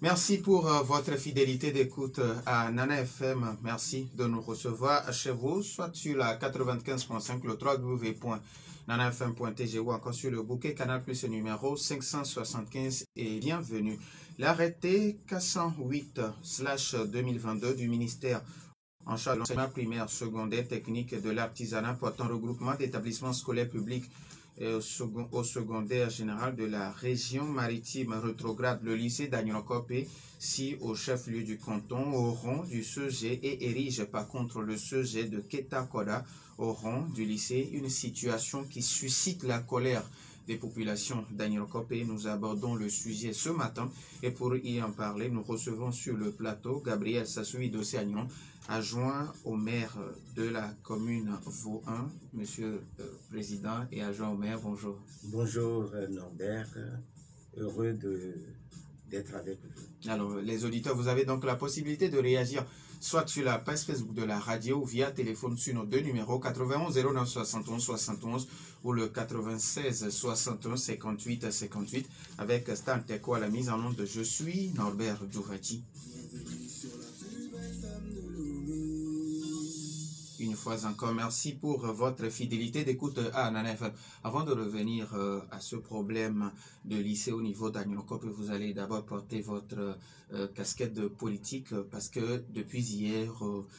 Merci pour votre fidélité d'écoute à Nana FM. Merci de nous recevoir chez vous, soit sur la 95.5, le www.nanafm.tg ou encore sur le bouquet Canal Plus numéro 575 et bienvenue. L'arrêté 408/2022 du ministère en charge de l'enseignement primaire, secondaire, technique et de l'artisanat portant regroupement d'établissements scolaires publics et au secondaire général de la région maritime rétrograde le lycée d'Agnocope, si au chef-lieu du canton, au rang du CEG et érige par contre le CEG de Ketakoda au rang du lycée, une situation qui suscite la colère des populations d'Agnocope. Nous abordons le sujet ce matin et pour y en parler, nous recevons sur le plateau Gabriel Sassoui Dossé-Agnon, adjoint au maire de la commune Vaux-1. Monsieur le Président et adjoint au maire, bonjour. Bonjour Norbert, heureux d'être avec vous. Alors, les auditeurs, vous avez donc la possibilité de réagir soit sur la page Facebook de la radio ou via téléphone sur nos deux numéros 91 09 71 71 ou le 96 61 58 58 avec Stan Teko à la mise en onde de Je suis Norbert Djourati. Une fois encore, merci pour votre fidélité d'écoute à Nanef. Avant de revenir à ce problème de lycée au niveau d'Agnocope, vous allez d'abord porter votre casquette de politique parce que depuis hier,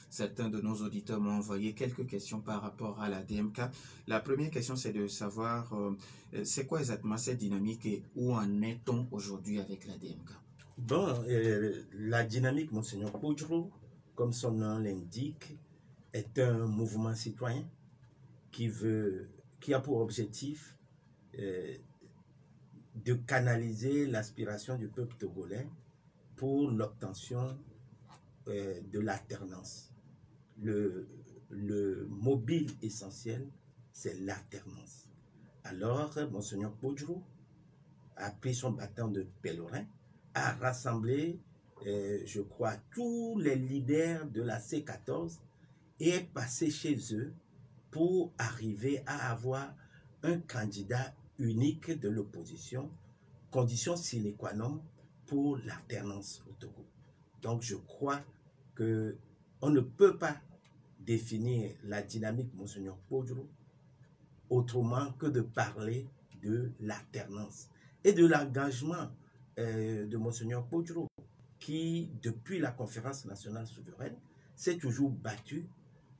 certains de nos auditeurs m'ont envoyé quelques questions par rapport à la DMK. La première question, c'est de savoir c'est quoi exactement cette dynamique et où en est-on aujourd'hui avec la DMK? Bon, la dynamique, Monseigneur Poudrou, comme son nom l'indique, est un mouvement citoyen qui a pour objectif de canaliser l'aspiration du peuple togolais pour l'obtention de l'alternance. Le mobile essentiel, c'est l'alternance. Alors, Monseigneur Poudrou a pris son bâton de pèlerin, a rassemblé, je crois, tous les leaders de la C14 et est passé chez eux pour arriver à avoir un candidat unique de l'opposition, condition sine qua non pour l'alternance au Togo. Donc je crois qu'on ne peut pas définir la dynamique Monseigneur Poudrou autrement que de parler de l'alternance et de l'engagement de Monseigneur Poudrou qui, depuis la conférence nationale souveraine, s'est toujours battu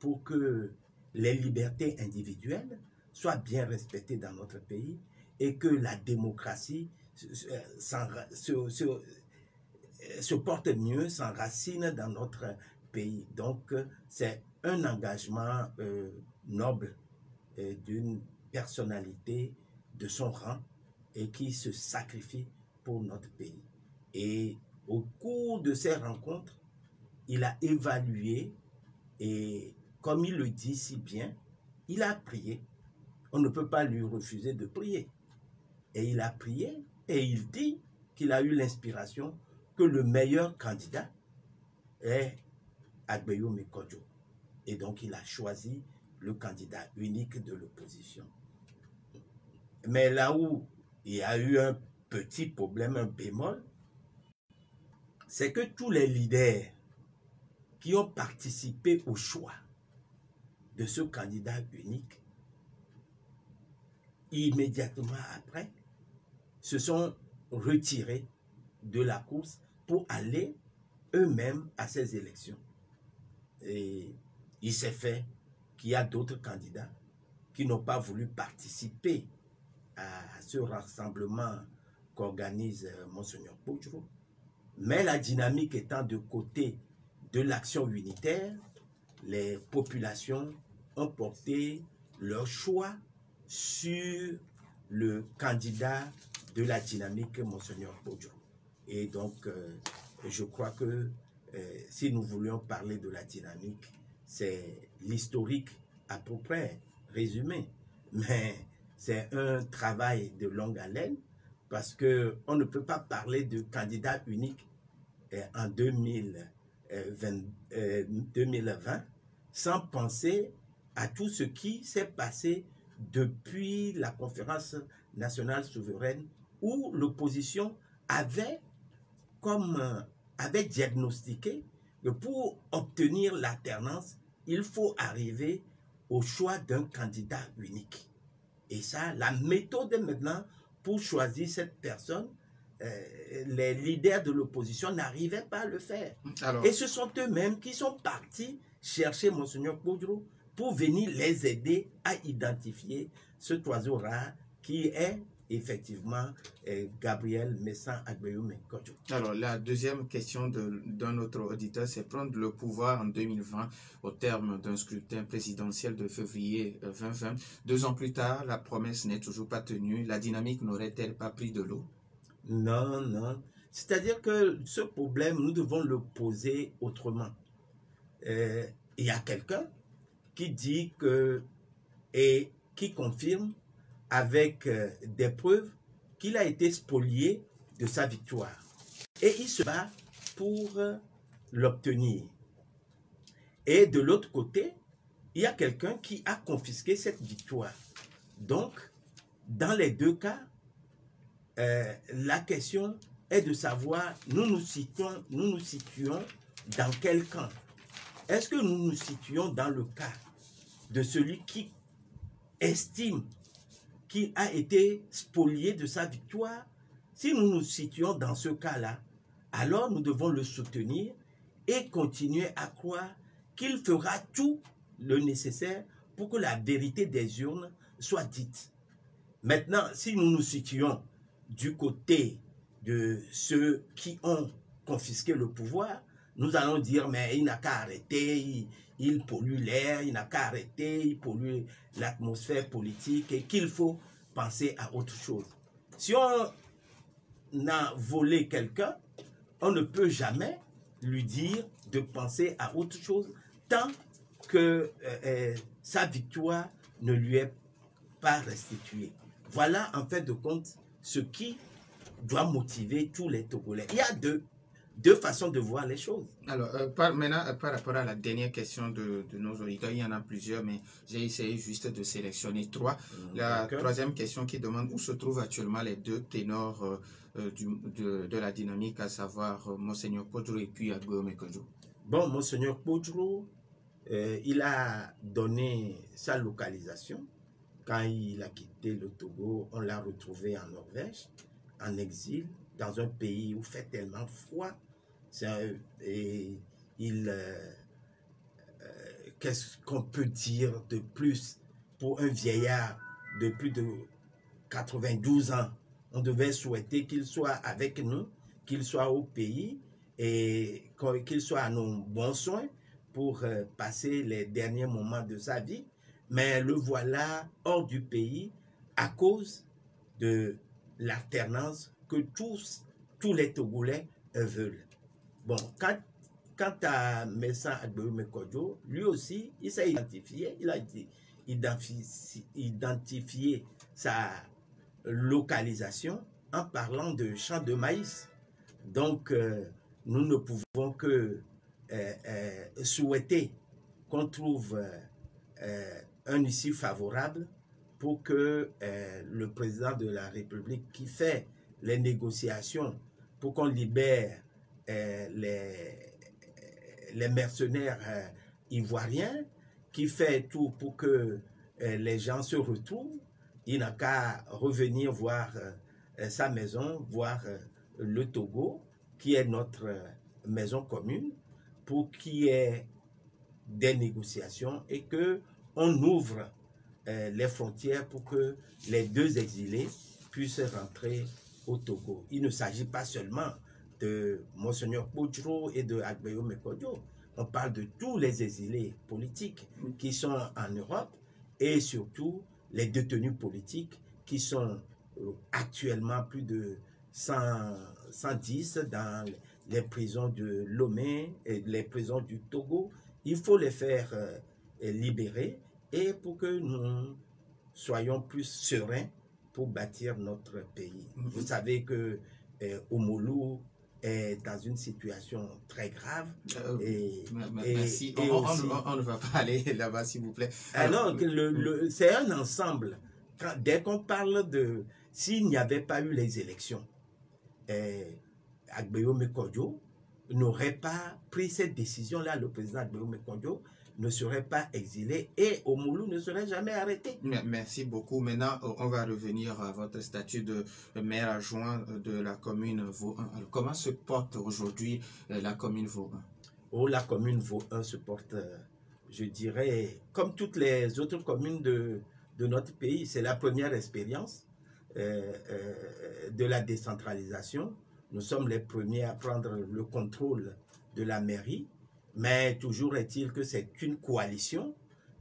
pour que les libertés individuelles soient bien respectées dans notre pays et que la démocratie se porte mieux, s'enracine dans notre pays. Donc, c'est un engagement noble d'une personnalité de son rang et qui se sacrifie pour notre pays. Et au cours de ces rencontres, il a évalué et comme il le dit si bien, il a prié. On ne peut pas lui refuser de prier. Et il a prié et il dit qu'il a eu l'inspiration que le meilleur candidat est Agbeyo Mekodjo. Et donc il a choisi le candidat unique de l'opposition. Mais là où il y a eu un petit problème, un bémol, c'est que tous les leaders qui ont participé au choix de ce candidat unique, immédiatement après, se sont retirés de la course pour aller eux-mêmes à ces élections. Et il s'est fait qu'il y a d'autres candidats qui n'ont pas voulu participer à ce rassemblement qu'organise Monseigneur Poudrou. Mais la dynamique étant de côté de l'action unitaire, les populations ont porté leur choix sur le candidat de la dynamique, Monseigneur Poudrou. Et donc, je crois que si nous voulions parler de la dynamique, c'est l'historique à peu près résumé. Mais c'est un travail de longue haleine parce qu'on ne peut pas parler de candidat unique en 2020 sans penser à tout ce qui s'est passé depuis la conférence nationale souveraine où l'opposition avait avait diagnostiqué que pour obtenir l'alternance, il faut arriver au choix d'un candidat unique. Et ça, la méthode maintenant pour choisir cette personne, les leaders de l'opposition n'arrivaient pas à le faire. Alors, et ce sont eux-mêmes qui sont partis chercher Monseigneur Kpodjro pour venir les aider à identifier cet oiseau rare qui est effectivement Gabriel Messan Agbeyoume Kodjo. Alors, la deuxième question d'un autre auditeur, c'est prendre le pouvoir en 2020 au terme d'un scrutin présidentiel de février 2020. 2 ans plus tard, la promesse n'est toujours pas tenue. La dynamique n'aurait-elle pas pris de l'eau? Non, non. C'est-à-dire que ce problème, nous devons le poser autrement. Il y a quelqu'un qui dit que, et qui confirme avec des preuves qu'il a été spolié de sa victoire. Et il se bat pour l'obtenir. Et de l'autre côté, il y a quelqu'un qui a confisqué cette victoire. Donc, dans les deux cas, la question est de savoir, nous nous situons dans quel camp? Est-ce que nous nous situons dans le cas de celui qui estime qu'il a été spolié de sa victoire? Si nous nous situons dans ce cas-là, alors nous devons le soutenir et continuer à croire qu'il fera tout le nécessaire pour que la vérité des urnes soit dite. Maintenant, si nous nous situons du côté de ceux qui ont confisqué le pouvoir, nous allons dire, mais il n'a qu'à arrêter, il pollue l'air, il n'a qu'à arrêter, il pollue l'atmosphère politique et qu'il faut penser à autre chose. Si on a volé quelqu'un, on ne peut jamais lui dire de penser à autre chose tant que sa victoire ne lui est pas restituée. Voilà en fait de compte ce qui doit motiver tous les Togolais. Il y a deux façons de voir les choses. Alors, maintenant, par rapport à la dernière question de nos auditeurs, il y en a plusieurs, mais j'ai essayé juste de sélectionner 3. La troisième question qui demande où se trouvent actuellement les 2 ténors de la dynamique, à savoir Monseigneur Kpodjro et puis Agbeyoume Kodjo. Bon, Monseigneur Kpodjro, il a donné sa localisation. Quand il a quitté le Togo, on l'a retrouvé en Norvège, en exil, dans un pays où il fait tellement froid. Qu'est-ce qu'on peut dire de plus pour un vieillard de plus de 92 ans? On devait souhaiter qu'il soit avec nous, qu'il soit au pays et qu'il soit à nos bons soins pour passer les derniers moments de sa vie. Mais le voilà hors du pays à cause de l'alternance que tous les Togolais veulent. Bon, quant à Messan Agbeyoume Kodjo, lui aussi, il s'est identifié, il a identifié sa localisation en parlant de champs de maïs. Donc, nous ne pouvons que souhaiter qu'on trouve un issue favorable pour que le président de la République qui fait les négociations pour qu'on libère les mercenaires ivoiriens, qui fait tout pour que les gens se retrouvent, il n'a qu'à revenir voir sa maison, voir le Togo, qui est notre maison commune, pour qu'il y ait des négociations et qu'on ouvre les frontières pour que les 2 exilés puissent rentrer au Togo. Il ne s'agit pas seulement de Monseigneur Kpodjro et de Agbeyoume Kodjo. On parle de tous les exilés politiques qui sont en Europe et surtout les détenus politiques qui sont actuellement plus de 110 dans les prisons de Lomé et les prisons du Togo. Il faut les faire libérer et pour que nous soyons plus sereins pour bâtir notre pays. Vous savez que Omolu est dans une situation très grave. Merci. On ne va pas aller là-bas, s'il vous plaît. Alors, c'est un ensemble. Dès qu'on parle de... S'il n'y avait pas eu les élections, Agbeome Kodjo n'aurait pas pris cette décision-là, le président Agbeome Kodjo ne serait pas exilé et Omulu ne serait jamais arrêté. Merci beaucoup. Maintenant, on va revenir à votre statut de maire adjoint de la commune Vaux-1. Comment se porte aujourd'hui la commune Vaux-1? Oh, la commune Vaux-1 se porte, je dirais, comme toutes les autres communes de notre pays. C'est la première expérience de la décentralisation. Nous sommes les premiers à prendre le contrôle de la mairie. Mais toujours est-il que c'est une coalition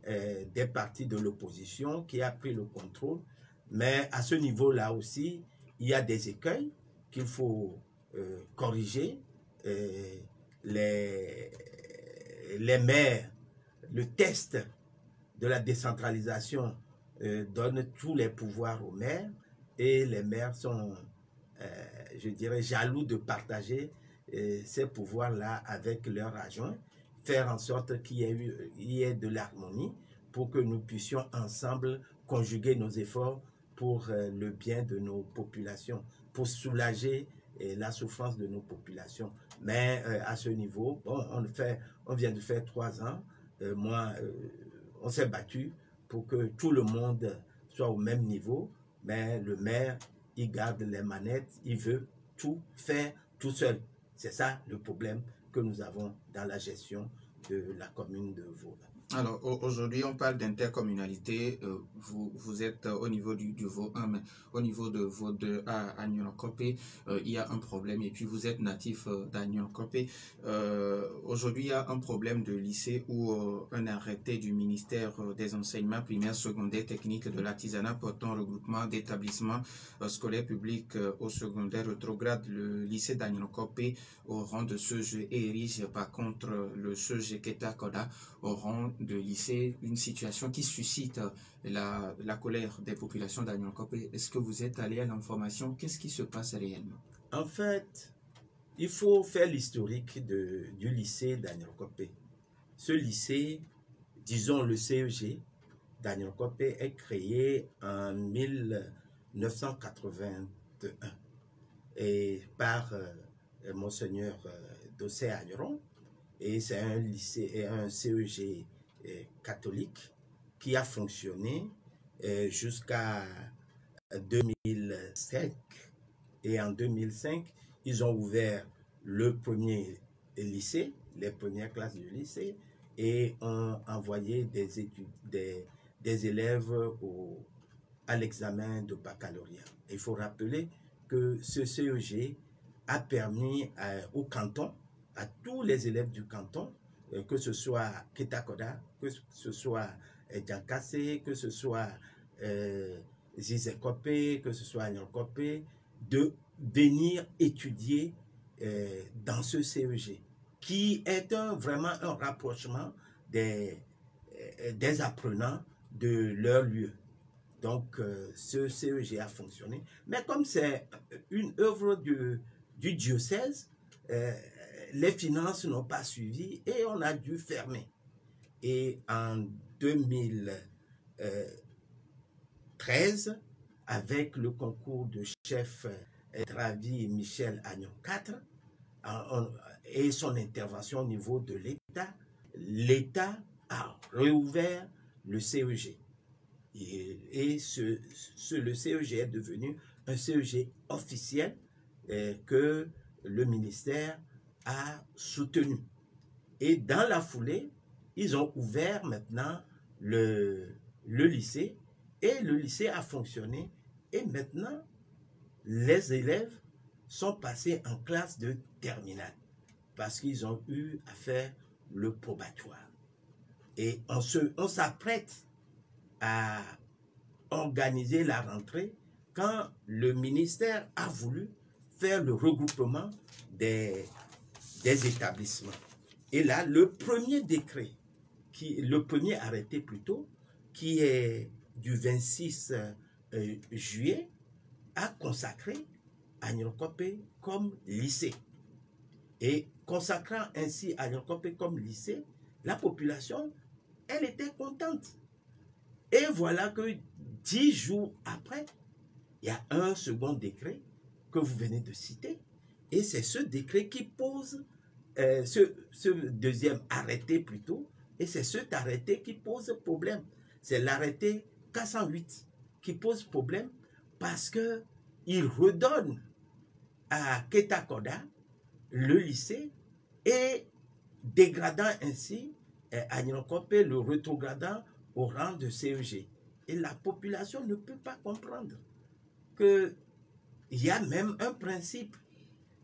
des partis de l'opposition qui a pris le contrôle. Mais à ce niveau-là aussi, il y a des écueils qu'il faut corriger. Les maires, le test de la décentralisation donne tous les pouvoirs aux maires et les maires sont, je dirais, jaloux de partager ces pouvoirs-là avec leurs adjoints, faire en sorte qu'il y ait de l'harmonie pour que nous puissions ensemble conjuguer nos efforts pour le bien de nos populations, pour soulager la souffrance de nos populations. Mais à ce niveau, bon, on vient de faire 3 ans, on s'est battu pour que tout le monde soit au même niveau, mais le maire, il garde les manettes, il veut tout faire tout seul. C'est ça le problème que nous avons dans la gestion de la commune de Vaud. Alors, aujourd'hui, on parle d'intercommunalité. Vous êtes au niveau du Vaud 1, mais au niveau de Vaud 2 à Agnon-Kopé, il y a un problème. Et puis, vous êtes natif d'Agnon-Kopé. Aujourd'hui, il y a un problème de lycée où un arrêté du ministère des enseignements primaires, secondaires, techniques de l'artisanat portant regroupement d'établissements scolaires publics au secondaire rétrograde le lycée d'Agnon-Kopé au rang de CEG et érige par contre le CEG Keta-Koda au rang de lycée, une situation qui suscite la colère des populations d'Agnon-Kopé. Est-ce que vous êtes allé à l'information? Qu'est-ce qui se passe réellement? En fait, il faut faire l'historique du lycée d'Agnon-Kopé. Ce lycée, disons le CEG d'Agnon-Kopé, est créé en 1981 et par Monseigneur Dossé Agneron. Et c'est un lycée et un CEG catholique qui a fonctionné jusqu'à 2005. Et en 2005, ils ont ouvert le premier lycée, les premières classes du lycée, et ont envoyé des élèves à l'examen de baccalauréat. Il faut rappeler que ce CEG a permis au canton, à tous les élèves du canton, que ce soit Keta-Koda, que ce soit Djankase, que ce soit Zizekopé, que ce soit Agnon-Kopé, de venir étudier dans ce CEG, qui est vraiment un rapprochement des apprenants de leur lieu. Donc, ce CEG a fonctionné. Mais comme c'est une œuvre du diocèse, les finances n'ont pas suivi et on a dû fermer. Et en 2013, avec le concours de chef Dravi Michel Agnon IV et son intervention au niveau de l'État, l'État a réouvert le CEG. Et le CEG est devenu un CEG officiel que le ministère a soutenu. Et dans la foulée, ils ont ouvert maintenant le lycée et le lycée a fonctionné. Et maintenant, les élèves sont passés en classe de terminale parce qu'ils ont eu à faire le probatoire. Et on s'apprête à organiser la rentrée quand le ministère a voulu faire le regroupement des établissements. Et là, le premier décret, le premier arrêté plutôt, qui est du 26 juillet, a consacré Agnon-Kopé comme lycée. Et consacrant ainsi Agnon-Kopé comme lycée, la population, elle était contente. Et voilà que 10 jours après, il y a un second décret que vous venez de citer. Et c'est ce décret qui pose, ce deuxième arrêté plutôt, et c'est cet arrêté qui pose problème. C'est l'arrêté 408 qui pose problème parce qu'il redonne à Ketakoda le lycée et dégradant ainsi Agnokope, le rétrogradant au rang de CEG. Et la population ne peut pas comprendre qu'il y a même un principe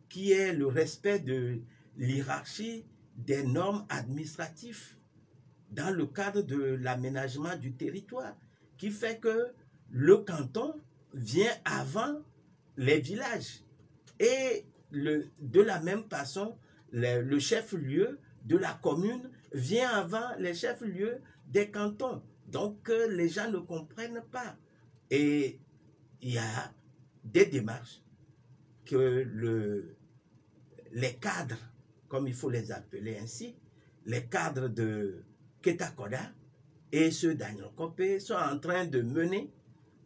qui est le respect de l'hiérarchie des normes administratives dans le cadre de l'aménagement du territoire, qui fait que le canton vient avant les villages. Et de la même façon, le chef-lieu de la commune vient avant les chefs-lieux des cantons. Donc, les gens ne comprennent pas. Et il y a des démarches que les cadres, comme il faut les appeler ainsi, les cadres de Ketakoda et ceux d'Agnokope sont en train de mener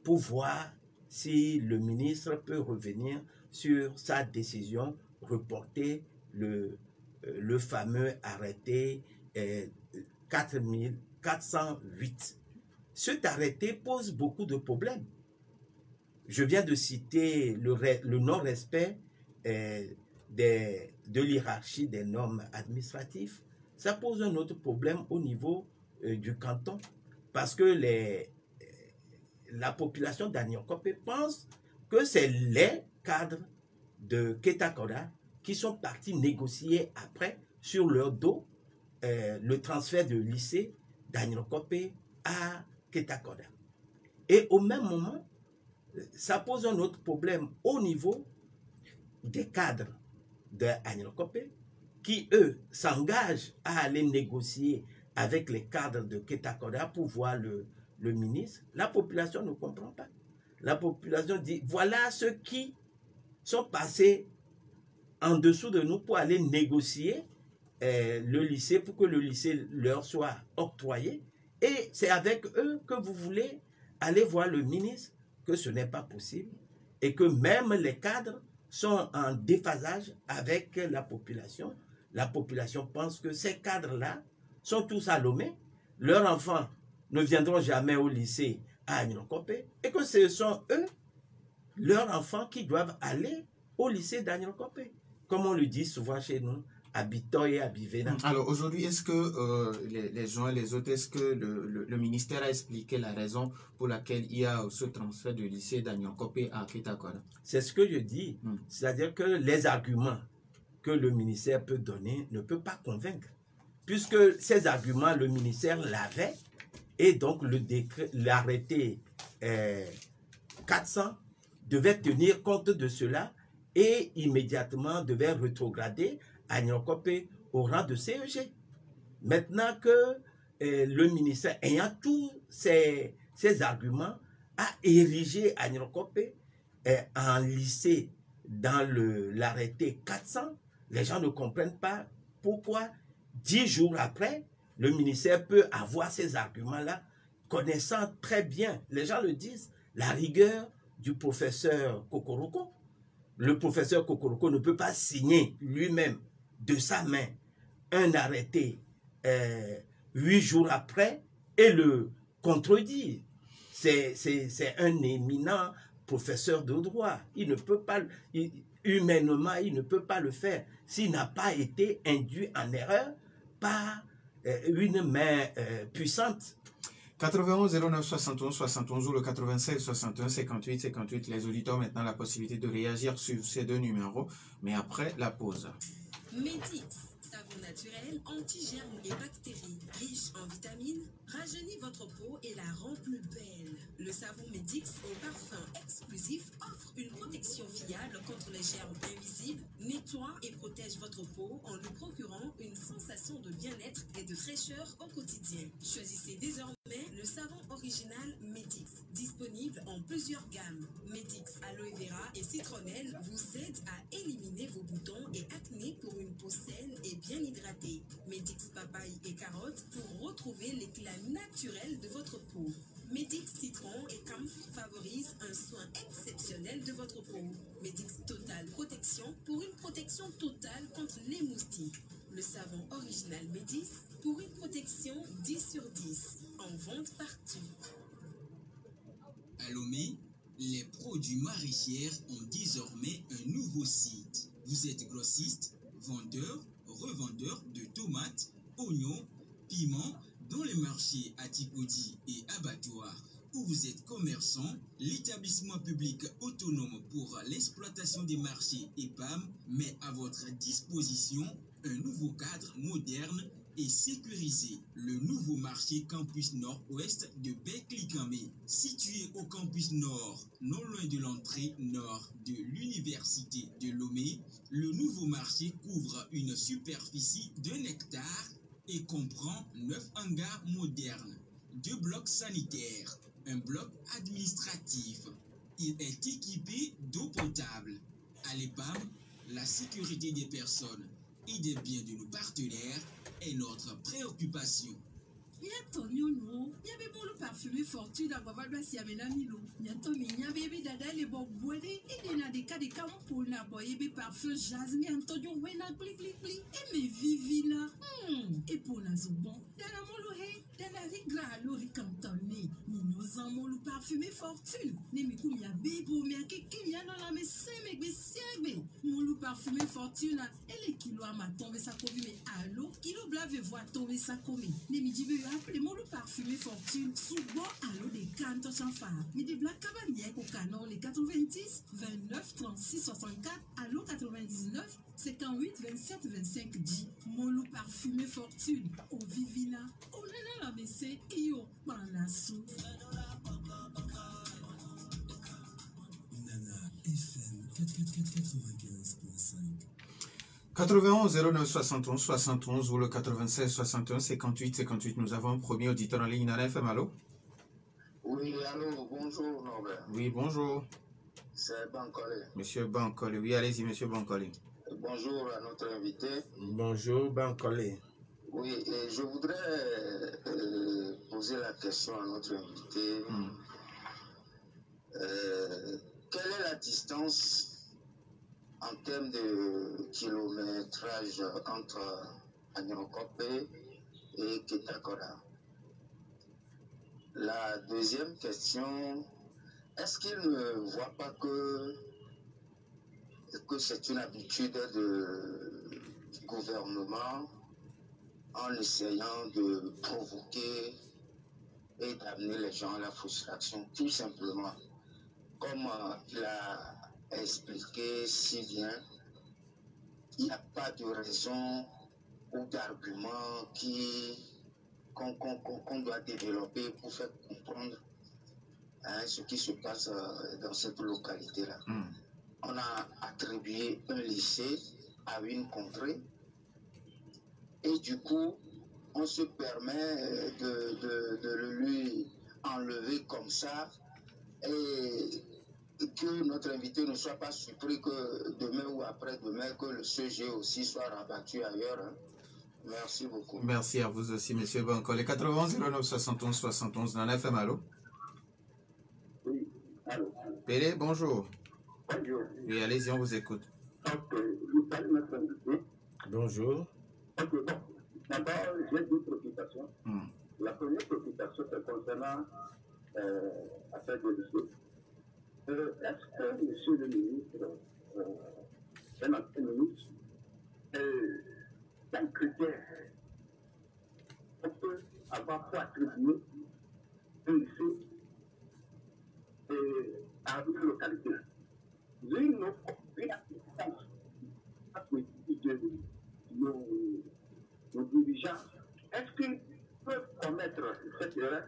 pour voir si le ministre peut revenir sur sa décision, reporter le fameux arrêté 4408. Cet arrêté pose beaucoup de problèmes. Je viens de citer le non-respect de l'hiérarchie des normes administratives. Ça pose un autre problème au niveau du canton, parce que la population d'Agnokope pense que c'est les cadres de Ketakoda qui sont partis négocier après, sur leur dos, le transfert de lycée d'Agnokope à Ketakoda. Et au même moment, ça pose un autre problème au niveau des cadres d'Agnokope qui, eux, s'engagent à aller négocier avec les cadres de Ketakoda pour voir le ministre. La population ne comprend pas. La population dit, voilà ceux qui sont passés en dessous de nous pour aller négocier le lycée, pour que le lycée leur soit octroyé. Et c'est avec eux que vous voulez aller voir le ministre, que ce n'est pas possible. Et que même les cadres sont en déphasage avec la population. La population pense que ces cadres-là sont tous à Lomé. Leurs enfants ne viendront jamais au lycée à Agnokope. Et que ce sont eux, leurs enfants, qui doivent aller au lycée d'Agnokope. Comme on le dit souvent chez nous, à Bitoy et à Bivena. Alors aujourd'hui, est-ce que les uns et les autres, est-ce que le ministère a expliqué la raison pour laquelle il y a ce transfert du lycée d'Agnokope à Ketakoda? C'est ce que je dis. C'est-à-dire que les arguments que le ministère peut donner ne peut pas convaincre. Puisque ces arguments, le ministère l'avait, et donc l'arrêté 400 devait tenir compte de cela et immédiatement devait rétrograder Agnokope au rang de CEG. Maintenant que le ministère, ayant tous ces arguments, a érigé Agnokope en lycée dans l'arrêté 400, les gens ne comprennent pas pourquoi 10 jours après, le ministère peut avoir ces arguments-là, connaissant très bien, les gens le disent, la rigueur du professeur Kokoroko. Le professeur Kokoroko ne peut pas signer lui-même de sa main un arrêté 8 jours après et le contredire. C'est un éminent professeur de droit. Il ne peut pas, humainement, il ne peut pas le faire s'il n'a pas été induit en erreur par une main puissante. 91 09 71 71 ou le 96 61 58 58. Les auditeurs ont maintenant la possibilité de réagir sur ces deux numéros, mais après la pause. Medix, savon naturel, anti-germes et bactéries, riche en vitamines, rajeunit votre peau et la rend plus belle. Le savon Medix au parfum exclusif offre une protection fiable contre les germes invisibles, nettoie et protège votre peau en lui procurant une sensation de bien-être et de fraîcheur au quotidien. Choisissez désormais le savon original Medix, disponible en plusieurs gammes. Medix aloe vera et citronnelle vous aide à éliminer vos boutons et acné pour une peau saine et bien hydratée. Medix papaye et carotte pour retrouver l'éclat naturel de votre peau. Medix citron et camphre favorisent un soin exceptionnel naturel de votre peau. Medix Total Protection pour une protection totale contre les moustiques. Le savon original Medix pour une protection 10 sur 10. En vente partout. À Lomé, les produits maraîchers ont désormais un nouveau site. Vous êtes grossiste, vendeur, revendeur de tomates, oignons, piments dans les marchés Atikoudi et abattoirs, ou vous êtes commerçant, l'établissement public autonome pour l'exploitation des marchés EPAM met à votre disposition un nouveau cadre moderne et sécurisé. Le nouveau marché Campus Nord-Ouest de Beklikame, situé au Campus Nord, non loin de l'entrée nord de l'Université de Lomé, le nouveau marché couvre une superficie d'1 hectare et comprend 9 hangars modernes, 2 blocs sanitaires, un bloc administratif. Il est équipé d'eau potable. À l'EPAM, la sécurité des personnes et des biens de nos partenaires est notre préoccupation. Antonio no, nyabe bolo parfumé fortune agwava dwa si amena milo. Nyato mi nyabe be dada le bo bwede e na de ka de kam pour na boye be parfum jasmine Antonio wena gli gli gli e me vivina. E pour na zobon, dana molo he, dana rigra alo rikantoni. Ni nozan molo parfumé fortune. Ne mi kou nyabe bo mi akiki mi anala me se me be siagbe. Molo parfumé fortune e le kilo ama tombe sa kovi me alo, kilo blave voa tombe sa komi. Ne mi dibe appelez-moi le parfumé fortune sous-bois à l'eau des cantos sans phare. Mais des blagues cabanières au canon les 90 29 36 64 à l'eau 99 58 27 25 10. Mon loup parfumé fortune au vivina au nana la messé et au panassou. Nana FM 95.5. 91 09 71 71 ou le 96 61 58 58. Nous avons un premier auditeur en ligne. Nana FM, allô? Oui, allô, bonjour Norbert. Oui, bonjour. C'est Bankole. Monsieur Bankole. Oui, allez-y, monsieur Bankole. Bonjour à notre invité. Bonjour, Bankole. Oui, et je voudrais poser la question à notre invité. Quelle est la distance en termes de kilométrage entre Agnokope et Ketakora? La deuxième question, est-ce qu'il ne voit pas que c'est une habitude du gouvernement en essayant de provoquer et d'amener les gens à la frustration, tout simplement, comme il a expliqué si bien, il n'y a pas de raison ou d'argument qu'on doit développer pour faire comprendre ce qui se passe dans cette localité-là. On a attribué un lycée à une contrée et du coup, on se permet de lui enlever comme ça et que notre invité ne soit pas surpris que demain ou après-demain, que le CG aussi soit rabattu ailleurs. Hein. Merci beaucoup. Merci à vous aussi, monsieur Bankole. 91 09 71 71 dans l'FM, allô? Oui, allô. Pélé, bonjour. Bonjour. Oui, allez-y, on vous écoute. Ok, je salue notre invité. Bonjour. Ok, bon. D'abord, j'ai deux préoccupations. La première préoccupation, c'est concernant l'affaire de lycée. Est-ce que monsieur le ministre, un ancien ministre, un critère, on peut avoir pour attribuer un lycée à une localité? Une assistance à politique de nos dirigeants, est-ce qu'ils peuvent commettre cette erreur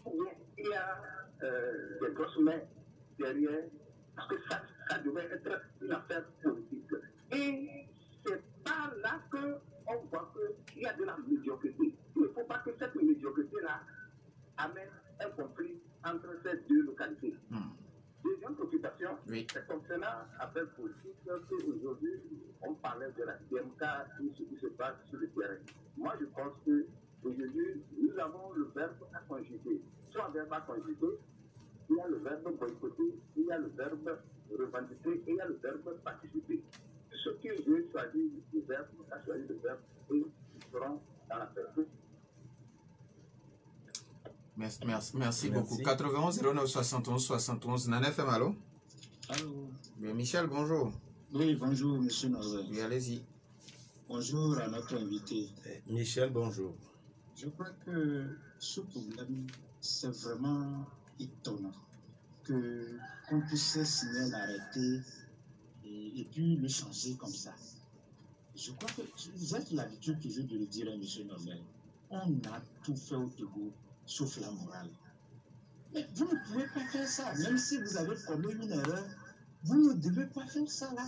ou bien il y a des grosses mains derrière, parce que ça devrait être une affaire politique. Et c'est pas là qu'on voit qu'il y a de la médiocrité. Il ne faut pas que cette médiocrité-là amène un conflit entre ces deux localités. Deuxième préoccupation, c'est concernant l'affaire politique qu'aujourd'hui, on parlait de la DMK et ce qui se passe sur le terrain. Moi, je pense qu'aujourd'hui, nous avons le verbe à conjuguer. Soit un verbe à conjuguer, il y a le verbe boycotter, il y a le verbe revendiquer et il y a le verbe participer. Ceux qui ont choisi le verbe, ont choisi le verbe et ils seront dans la personne. Merci beaucoup. 91 09 71 71. Nana FM, allô? Allô? Bien, Michel, bonjour. Oui, bonjour, monsieur Norbert. Oui, allez-y. Bonjour à notre invité. Michel, bonjour. Je crois que ce problème, c'est vraiment étonnant qu'on puisse signer l'arrêté et puis le changer comme ça. Je crois que vous avez l'habitude toujours de le dire à monsieur Norbert. On a tout fait au Togo, sauf la morale. Mais vous ne pouvez pas faire ça. Même si vous avez commis une erreur, vous ne devez pas faire ça là.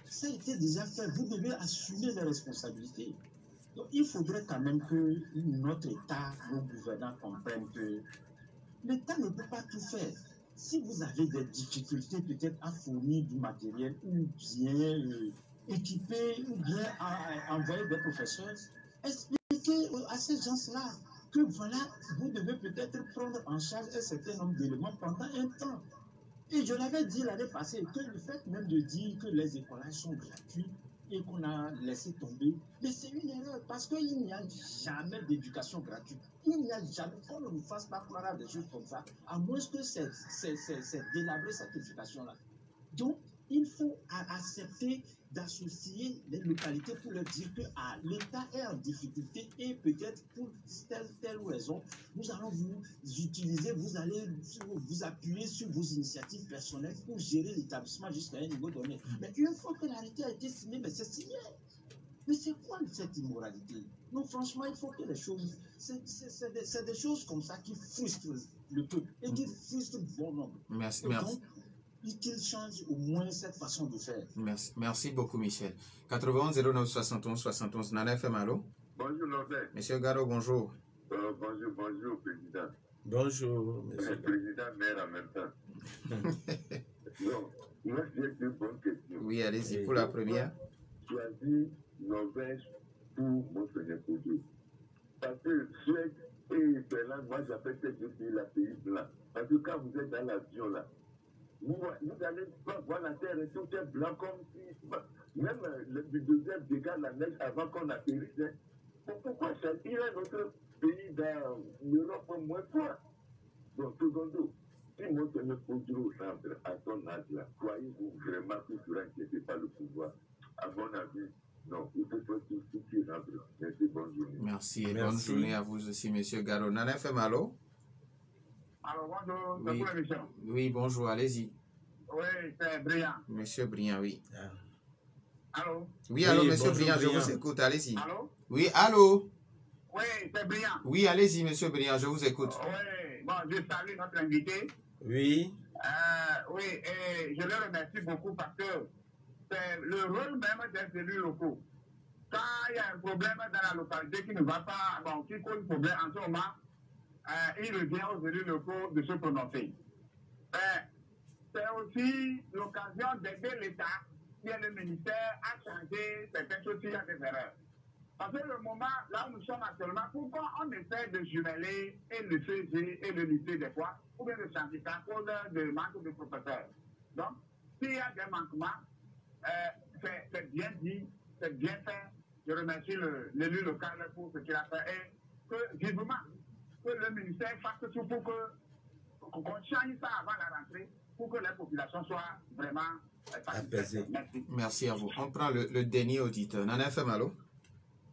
Ça a été déjà fait. Vous devez assumer les responsabilités. Donc, il faudrait quand même que notre État, nos gouvernants comprennent que l'État ne peut pas tout faire. Si vous avez des difficultés peut-être à fournir du matériel ou bien équiper ou bien envoyer des professeurs, expliquez à ces gens-là que voilà, vous devez peut-être prendre en charge un certain nombre d'éléments pendant un temps. Et je l'avais dit l'année passée que le fait même de dire que les écolages sont gratuits et qu'on a laissé tomber, mais c'est une erreur parce qu'il n'y a jamais d'éducation gratuite. Il n'y a jamais, qu'on ne nous fasse pas croire à des choses comme ça, à moins que c'est délabrer cette éducation-là. Donc, il faut accepter d'associer les localités pour leur dire que l'État est en difficulté et peut-être pour telle raison, nous allons vous utiliser, vous allez vous appuyer sur vos initiatives personnelles pour gérer l'établissement jusqu'à un niveau donné. Mais une fois que l'arrêté a été signé, mais c'est signé. Mais c'est quoi cette immoralité? Non, franchement, il faut que les choses... C'est des choses comme ça qui frustrent le peuple et qui frustrent bon nombre. Merci. Qu'il change au moins cette façon de faire. Merci beaucoup, Michel. 91 09 71 71. Nana FM, allô? Bonjour, Norbert. Monsieur Garo, bonjour. Bonjour, Président. Bonjour, monsieur. Président, maire en même temps. Non, moi, j'ai deux bonnes questions. Oui, allez-y pour la première. Choisir Norvège pour Monseigneur Koudou. Parce que Suède et Finlande, moi, j'appelle ces deux pays la pays blanc. Parce que quand vous êtes dans l'avion, là, vous n'allez pas voir la terre et tout est blanc comme si, même du deuxième dégât la neige avant qu'on atterrisse. Pourquoi choisir un autre pays dans l'Europe moins froid? Donc, secondo, si Monseigneur Koudou rentre à son âge là, croyez-vous vraiment qu'il sera inquiété par le pouvoir? À mon avis, non, il faut faire tout ce qui rentre. Merci, bonne journée. Merci et bonne journée à vous aussi, monsieur Garo. Nana FM, allô? Alors, bonjour, c'est pour l'émission. Oui, bonjour, allez-y. Oui, c'est Briand. Monsieur Briand, oui. Allô? Oui, allô, monsieur Briand, je vous écoute, allez-y. Allô? Oui, allô? Oui, c'est Briand. Oui, allez-y, monsieur Briand, je vous écoute. Oui, bon, je salue notre invité. Oui. Oui, et je le remercie beaucoup parce que c'est le rôle même des élus locaux. Quand il y a un problème dans la localité qui ne va pas, bon, qui cause problème en ce moment, il revient aux élus locaux de se prononcer. C'est aussi l'occasion d'aider l'État, qui est le ministère, à changer certaines choses s'il y a des erreurs. Parce que le moment, là où nous sommes actuellement, pourquoi on essaie de jumeler et le CG et le lycée des fois, ou bien le syndicat à cause de manque de professeurs. Donc, s'il y a des manquements, c'est bien dit, c'est bien fait. Je remercie l'élu local pour ce qu'il a fait et que, vivement, que le ministère fasse tout pour qu'on change ça avant la rentrée pour que les populations soient vraiment apaisées. Merci à vous. On prend le dernier auditeur. Nana FM, allô?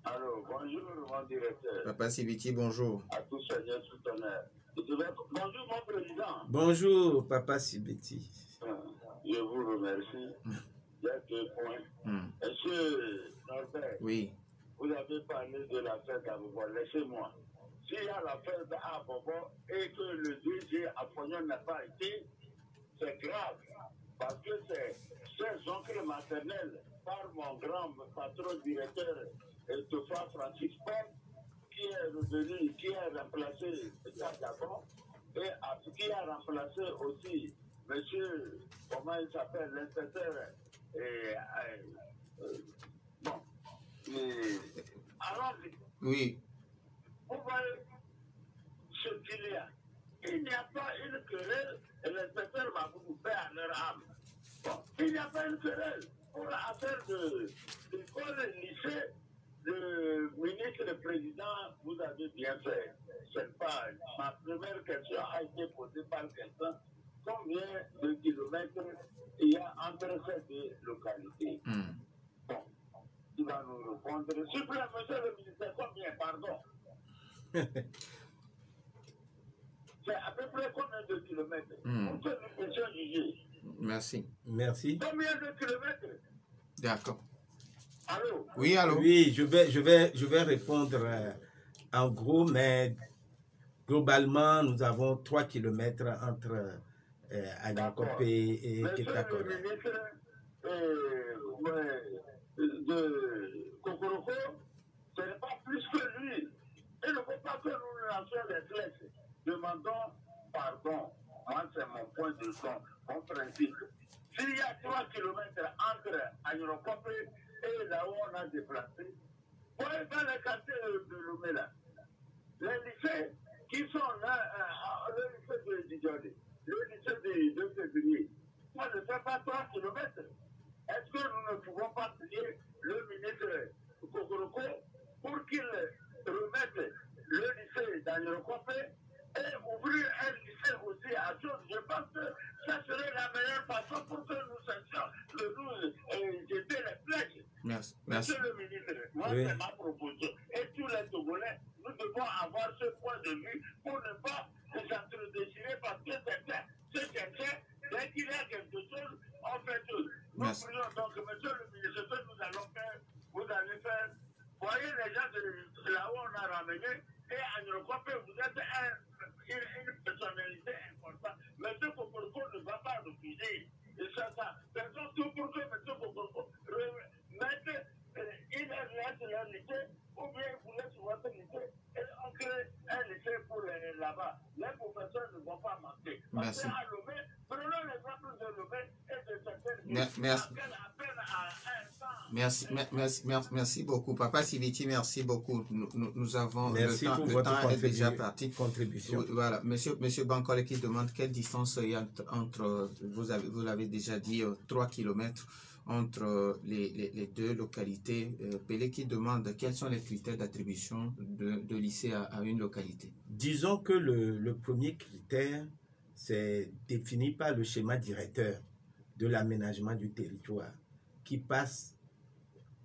Allô, bonjour mon directeur. Papa Sibiti, bonjour. À tous, Seigneur, tout honneur. Bonjour mon président. Bonjour, Papa Sibiti. Je vous remercie. Il y a 2 points. Monsieur Norbert, oui. Vous avez parlé de l'affaire d'Abobo. Laissez-moi. S'il y a l'affaire d'Abobo et que le DG à Fognon n'a pas été, c'est grave. Parce que c'est ses oncles maternels, par mon grand patron directeur, Tofa Francis Paul, qui est revenu, qui a remplacé Gabon, et qui a remplacé aussi monsieur, comment il s'appelle, l'inspecteur. Bon. Alors, oui. Vous voyez ce qu'il y a. Il n'y a pas une querelle, les culturel pour l'affaire de l'école et lycée. Le ministre et le président, vous avez bien fait. C'est pas, ma première question a été posée par quelqu'un. Combien de kilomètres il y a entre ces deux localités? Bon, il va nous répondre. S'il vous plaît, monsieur le ministre, combien, pardon? C'est à peu près combien de kilomètres? Pour que nous puissions juger. Merci. Merci. Combien de kilomètres? D'accord. Allô? Oui, allô? Oui, je vais répondre en gros, mais globalement, nous avons 3 kilomètres entre Agnakope et Ketakora. Monsieur le ministre de Kokoroko, ce n'est pas plus que lui. Il ne faut pas que nous lancions des flèches. Demandons pardon. Moi, c'est mon point de vue, mon principe. S'il y a 3 kilomètres entre Agnakope et là où on a déplacé, voyez dans les quartiers de Lomé là, les lycées qui sont là, le lycée de Didjoli, le lycée de février, ça ne fait pas 3 kilomètres. Est-ce que nous ne pouvons pas prier le ministre Kokoroko pour qu'il remette le lycée d'Agnakope et ouvrir un lycée aussi à Chose? Je pense que ça serait la meilleure façon pour que nous sachions le 12 et jeter les flèches. Merci. Monsieur le ministre, moi c'est ma proposition. Et tous les Togolais, nous devons avoir ce point de vue pour ne pas s'entre-déchirer parce que c'est quelqu'un, dès qu'il y a quelque chose, on fait tout. Nous prions donc, monsieur le ministre, ce que nous allons faire, vous allez faire. Voyez les gens de là où on a ramené, et à Agnakope, vous êtes une personnalité importante. Monsieur Kokoroko ne va pas refuser. Et ça, faisons tout pour que monsieur Kokoroko mette leur lycée, ou bien vous laissez votre lycée, et on crée un lycée pour là-bas. Les professeurs ne vont pas manquer. Parce qu'à Lomé, prenons l'exemple de Lomé et de certaines Merci beaucoup. Papa Sibiti, merci beaucoup. Nous avons merci le temps est déjà parti. Contribution. Voilà. Monsieur Bankole qui demande quelle distance il y a entre, vous l'avez déjà dit, 3 kilomètres entre les deux localités. Pelé qui demande quels sont les critères d'attribution de lycée à une localité. Disons que le premier critère, c'est défini par le schéma directeur de l'aménagement du territoire qui passe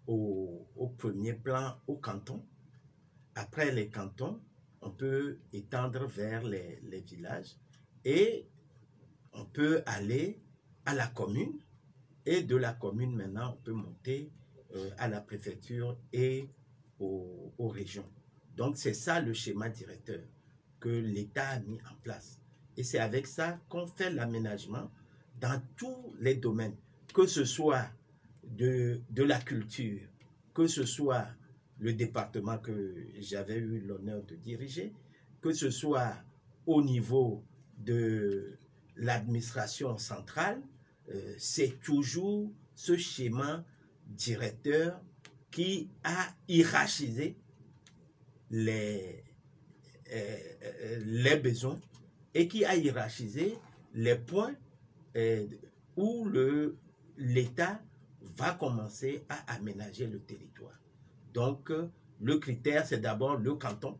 au premier plan au canton. Après les cantons, on peut étendre vers les villages et on peut aller à la commune. Et de la commune, maintenant, on peut monter à la préfecture et aux régions. Donc, c'est ça le schéma directeur que l'État a mis en place. Et c'est avec ça qu'on fait l'aménagement dans tous les domaines, que ce soit de la culture, que ce soit le département que j'avais eu l'honneur de diriger, que ce soit au niveau de l'administration centrale, c'est toujours ce schéma directeur qui a hiérarchisé les besoins et qui a hiérarchisé les points où l'État va commencer à aménager le territoire. Donc, le critère, c'est d'abord le canton.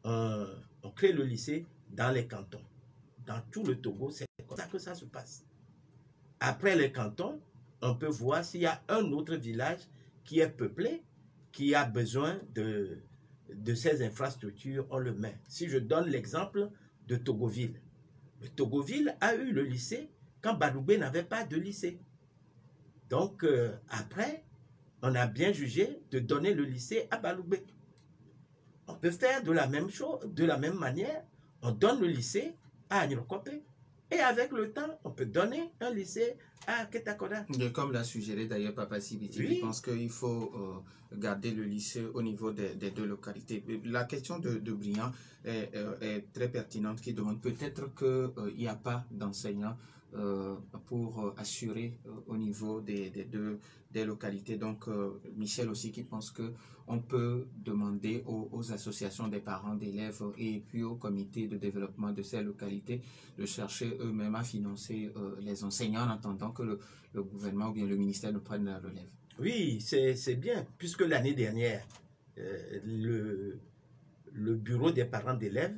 On crée le lycée dans les cantons. Dans tout le Togo, c'est comme ça que ça se passe. Après les cantons, on peut voir s'il y a un autre village qui est peuplé, qui a besoin de ces infrastructures, on le met. Si je donne l'exemple de Togoville. Togoville a eu le lycée quand Baloubé n'avait pas de lycée. Donc, après, on a bien jugé de donner le lycée à Baloubé. On peut faire de la même chose, de la même manière. On donne le lycée à Agnakope. Et avec le temps, on peut donner un lycée à Ketakora. Comme l'a suggéré d'ailleurs Papa Sibiti, oui. Je pense qu'il faut garder le lycée au niveau des deux localités. La question de Briand est très pertinente, qui demande peut-être qu'il n'y a pas d'enseignants pour assurer au niveau des localités. Donc, Michel aussi qui pense qu'on peut demander aux associations des parents d'élèves et puis au comité de développement de ces localités de chercher eux-mêmes à financer les enseignants en attendant que le gouvernement ou bien le ministère ne prenne la relève. Oui, c'est bien, puisque l'année dernière, le bureau des parents d'élèves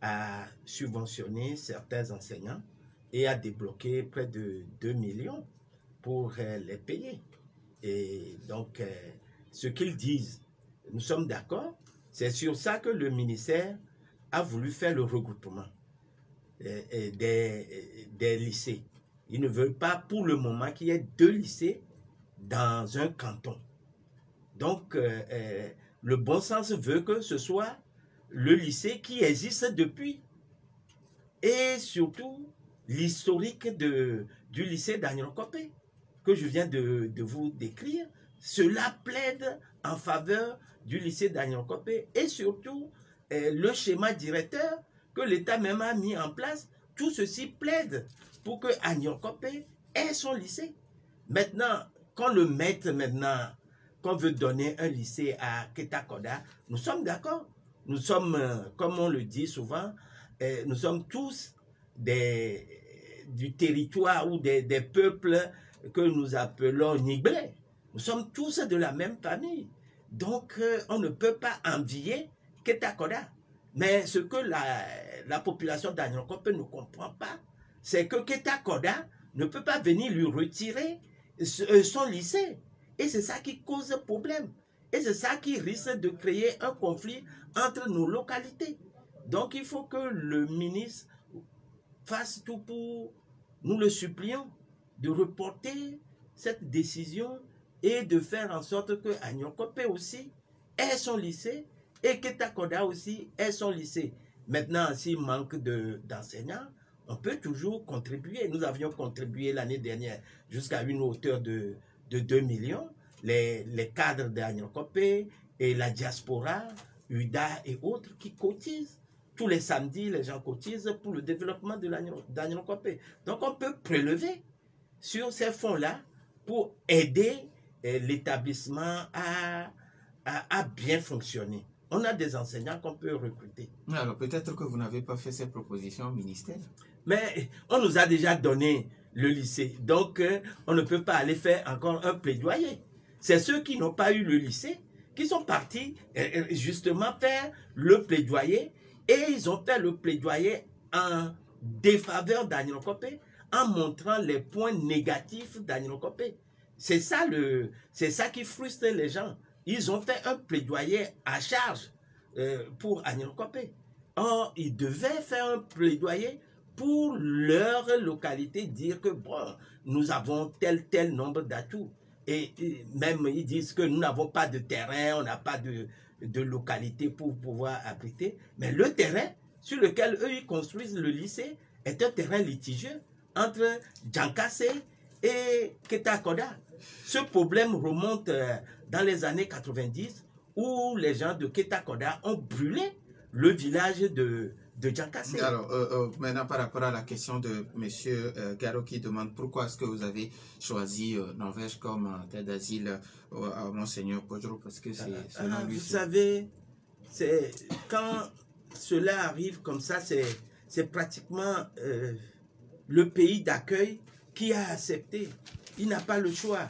a subventionné certains enseignants et a débloqué près de 2 millions pour les payer. Et donc, ce qu'ils disent, nous sommes d'accord, c'est sur ça que le ministère a voulu faire le regroupement des lycées. Ils ne veulent pas pour le moment qu'il y ait 2 lycées dans un canton. Donc, le bon sens veut que ce soit le lycée qui existe depuis. Et surtout, l'historique du lycée d'Agnon-Copé, que je viens de vous décrire, cela plaide en faveur du lycée d'Agnon-Copé. Et surtout, le schéma directeur que l'État même a mis en place, tout ceci plaide pour que Agnon-Copé ait son lycée. Maintenant, quand le maître qu'on veut donner un lycée à Ketakoda, nous sommes d'accord. Nous sommes, comme on le dit souvent, nous sommes tous du territoire ou des peuples que nous appelons Niglais. Nous sommes tous de la même famille. Donc, on ne peut pas envier Ketakoda. Mais ce que la population d'Agnon-Copé ne comprend pas, c'est que Ketakoda ne peut pas venir lui retirer son lycée. Et c'est ça qui cause problème. Et c'est ça qui risque de créer un conflit entre nos localités. Donc il faut que le ministre fasse tout pour, nous le supplions, de reporter cette décision et de faire en sorte que Agnon-Copé aussi ait son lycée et que Ketakoda aussi ait son lycée. Maintenant, s'il manque d'enseignants, on peut toujours contribuer. Nous avions contribué l'année dernière jusqu'à une hauteur de 2 millions. Les cadres d'Agnon-Copé et la diaspora, UDA et autres qui cotisent. Tous les samedis, les gens cotisent pour le développement d'Agnon-Copé. Donc, on peut prélever sur ces fonds-là pour aider l'établissement à bien fonctionner. On a des enseignants qu'on peut recruter. Alors, peut-être que vous n'avez pas fait ces propositions au ministère. Mais on nous a déjà donné le lycée. Donc, on ne peut pas aller faire encore un plaidoyer. C'est ceux qui n'ont pas eu le lycée qui sont partis justement faire le plaidoyer. Et ils ont fait le plaidoyer en défaveur d'Agnon-Copé, en montrant les points négatifs d'Agnon-Copé. C'est ça qui frustre les gens. Ils ont fait un plaidoyer à charge pour Agnon-Copé. Or, ils devaient faire un plaidoyer pour leur localité, dire que bon, nous avons tel nombre d'atouts. Et même ils disent que nous n'avons pas de terrain, on n'a pas de localité pour pouvoir abriter. Mais le terrain sur lequel eux ils construisent le lycée est un terrain litigieux entre Djankase et Ketakoda. Ce problème remonte dans les années 90 où les gens de Ketakoda ont brûlé le village de Djankase. Alors, maintenant par rapport à la question de M. Garo qui demande pourquoi est-ce que vous avez choisi Norvège comme terre d'asile à Monseigneur Podjoro, parce que c'est selon lui... Vous savez, quand cela arrive comme ça, c'est pratiquement le pays d'accueil qui a accepté. Il n'a pas le choix.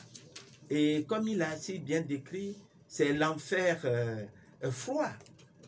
Et comme il a si bien décrit, c'est l'enfer froid.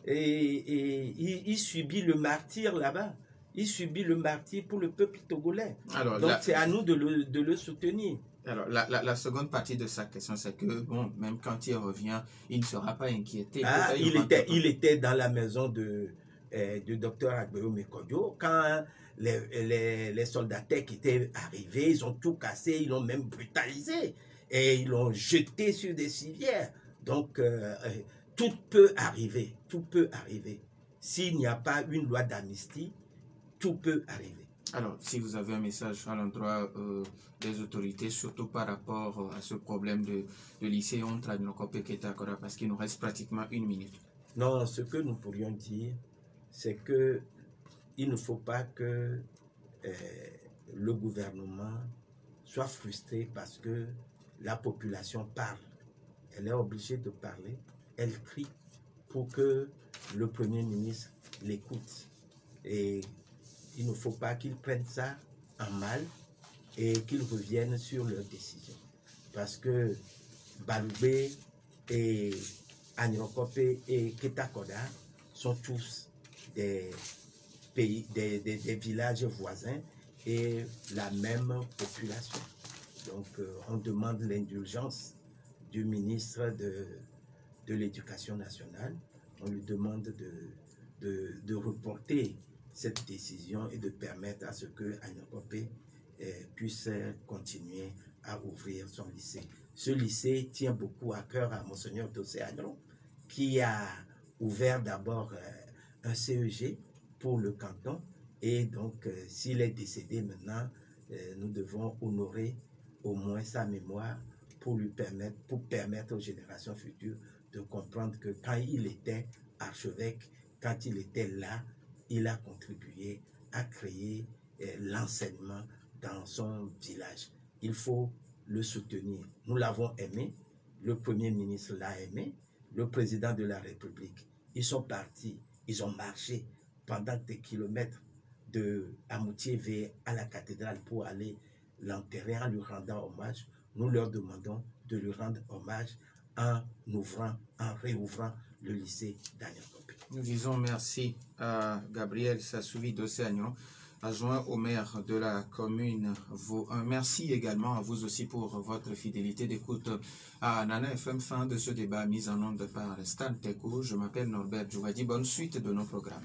Et il subit le martyre là-bas. Il subit le martyre pour le peuple togolais. Alors, donc c'est à nous de le soutenir. Alors, la seconde partie de sa question, c'est que, bon, même quand il revient, il ne sera pas inquiété. Ah, il était dans la maison du docteur Agbeyo Mekodio quand les soldats qui étaient arrivés, ils ont tout cassé, ils l'ont même brutalisé et ils l'ont jeté sur des civières. Donc, tout peut arriver, tout peut arriver. S'il n'y a pas une loi d'amnistie, tout peut arriver. Alors, si vous avez un message à l'endroit des autorités, surtout par rapport à ce problème de lycée entre Agnon-Copé et Ketakoda, parce qu'il nous reste pratiquement 1 minute. Non, ce que nous pourrions dire, c'est que il ne faut pas que le gouvernement soit frustré parce que la population parle. Elle est obligée de parler, elle crie pour que le Premier ministre l'écoute. Et il ne faut pas qu'ils prennent ça en mal et qu'ils reviennent sur leurs décisions. Parce que Baloubé et Agnokope et Ketakoda sont tous des pays, des villages voisins et la même population. Donc on demande l'indulgence du ministre de l'Éducation nationale. On lui demande de reporter cette décision et de permettre à ce que Agnokope puisse continuer à ouvrir son lycée. Ce lycée tient beaucoup à cœur à Monseigneur Dossé Agnon, qui a ouvert d'abord un CEG pour le canton, et donc s'il est décédé maintenant, nous devons honorer au moins sa mémoire pour permettre aux générations futures de comprendre que quand il était archevêque, quand il était là, il a contribué à créer l'enseignement dans son village. Il faut le soutenir. Nous l'avons aimé, le Premier ministre l'a aimé, le président de la République. Ils sont partis, ils ont marché pendant des kilomètres de Amoutier à la cathédrale pour aller l'enterrer en lui rendant hommage. Nous leur demandons de lui rendre hommage en réouvrant le lycée d'Agnokope. Nous disons merci à Gabriel Sassouvi Dossé Agnon, adjoint au maire de la commune Vaux. Merci également à vous aussi pour votre fidélité d'écoute à Nana FM. Fin de ce débat mis en onde par Stan Teko. Je m'appelle Norbert Djouvadi. Bonne suite de nos programmes.